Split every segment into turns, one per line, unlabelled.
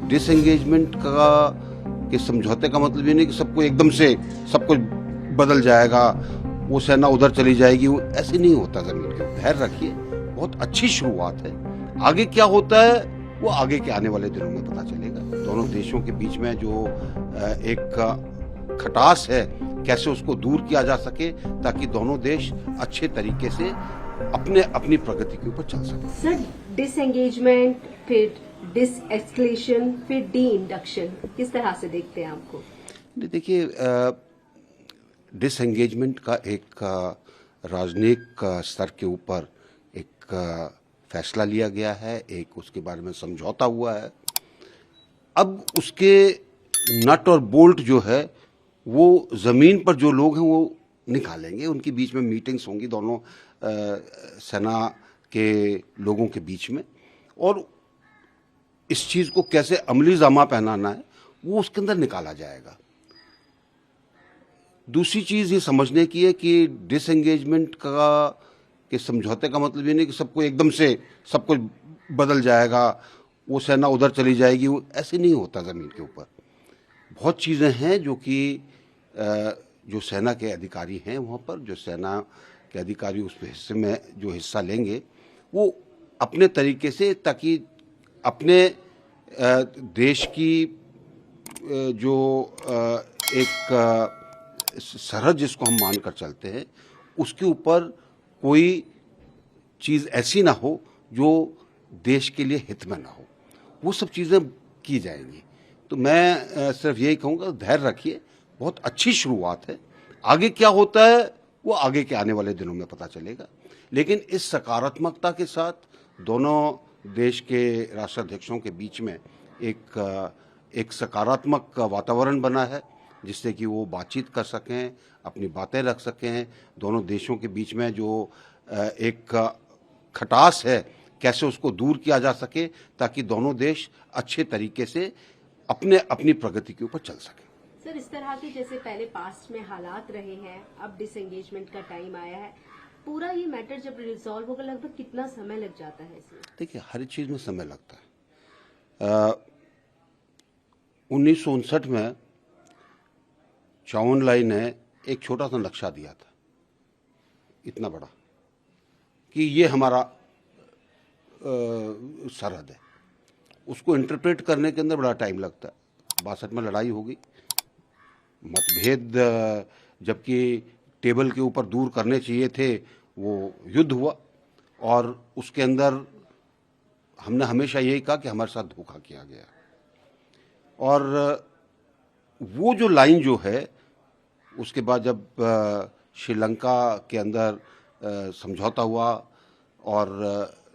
Disengagement का के समझौते का मतलब ये नहीं कि सबको एकदम से सब कुछ बदल जाएगा, वो सेना उधर चली जाएगी, वो ऐसे नहीं होता। जमीन के धैर्य रखिए, बहुत अच्छी शुरुआत है। आगे क्या होता है वो आगे के आने वाले दिनों में पता चलेगा। दोनों देशों के बीच में जो एक खटास है, कैसे उसको दूर किया जा सके ताकि दोनों देश अच्छे तरीके से अपनी प्रगति के ऊपर चल सके।
सर, डिसएंगेजमेंट, फिर डिसएस्केलेशन, फिर डी इंडक्शन, किस तरह से देखते हैं आपको?
देखिए, डिसएंगेजमेंट का एक राजनयिक स्तर के ऊपर एक फैसला लिया गया है, एक उसके बारे में समझौता हुआ है। अब उसके नट और बोल्ट जो है वो जमीन पर जो लोग हैं वो निकालेंगे, उनके बीच में मीटिंग्स होंगी दोनों सेना के लोगों के बीच में, और इस चीज को कैसे अमली जामा पहनाना है वो उसके अंदर निकाला जाएगा। दूसरी चीज ये समझने की है कि डिसएंगेजमेंट के समझौते का मतलब ये नहीं कि सबको एकदम से सब कुछ बदल जाएगा, वो सेना उधर चली जाएगी, वो ऐसे नहीं होता। जमीन के ऊपर बहुत चीजें हैं जो कि जो सेना के अधिकारी हैं वहाँ पर, जो सेना के अधिकारी उस हिस्से में जो हिस्सा लेंगे वो अपने तरीके से, ताकि अपने देश की जो एक सरहद जिसको हम मानकर चलते हैं उसके ऊपर कोई चीज़ ऐसी ना हो जो देश के लिए हित में ना हो, वो सब चीज़ें की जाएंगी। तो मैं सिर्फ यही कहूँगा, धैर्य रखिए, बहुत अच्छी शुरुआत है। आगे क्या होता है वो आगे के आने वाले दिनों में पता चलेगा, लेकिन इस सकारात्मकता के साथ दोनों देश के राष्ट्राध्यक्षों के बीच में एक सकारात्मक वातावरण बना है जिससे कि वो बातचीत कर सकें, अपनी बातें रख सकें। दोनों देशों के बीच में जो एक खटास है कैसे उसको दूर किया जा सके ताकि दोनों देश अच्छे तरीके से अपनी प्रगति के ऊपर चल सकें।
सर, इस तरह के जैसे पहले पास्ट में हालात रहे हैं, अब डिसएंगेजमेंट का टाइम आया है, पूरा ये मैटर जब रिजॉल्व होगा लगभग कितना समय लग जाता है इसमें?
देखिए, हर चीज में समय लगता है। 1959 में चौवन लाई ने एक छोटा सा नक्शा दिया था, इतना बड़ा, कि ये हमारा सरहद है। उसको इंटरप्रेट करने के अंदर बड़ा टाइम लगता है। 62 में लड़ाई हो गई, मतभेद जबकि टेबल के ऊपर दूर करने चाहिए थे वो युद्ध हुआ, और उसके अंदर हमने हमेशा यही कहा कि हमारे साथ धोखा किया गया। और वो जो लाइन जो है उसके बाद जब श्रीलंका के अंदर समझौता हुआ और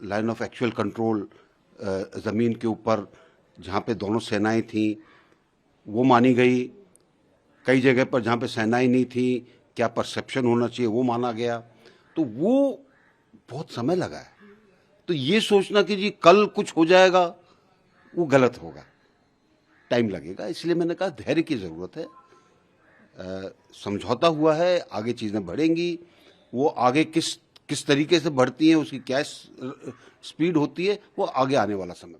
लाइन ऑफ एक्चुअल कंट्रोल ज़मीन के ऊपर जहाँ पे दोनों सेनाएं थीं वो मानी गई। कई जगह पर जहाँ पे सेनाएं नहीं थी क्या परसेप्शन होना चाहिए वो माना गया। तो वो बहुत समय लगा है। तो ये सोचना कि जी कल कुछ हो जाएगा वो गलत होगा, टाइम लगेगा। इसलिए मैंने कहा धैर्य की ज़रूरत है। समझौता हुआ है, आगे चीज़ें बढ़ेंगी। वो आगे किस तरीके से बढ़ती हैं, उसकी क्या स्पीड होती है, वो आगे आने वाला समय।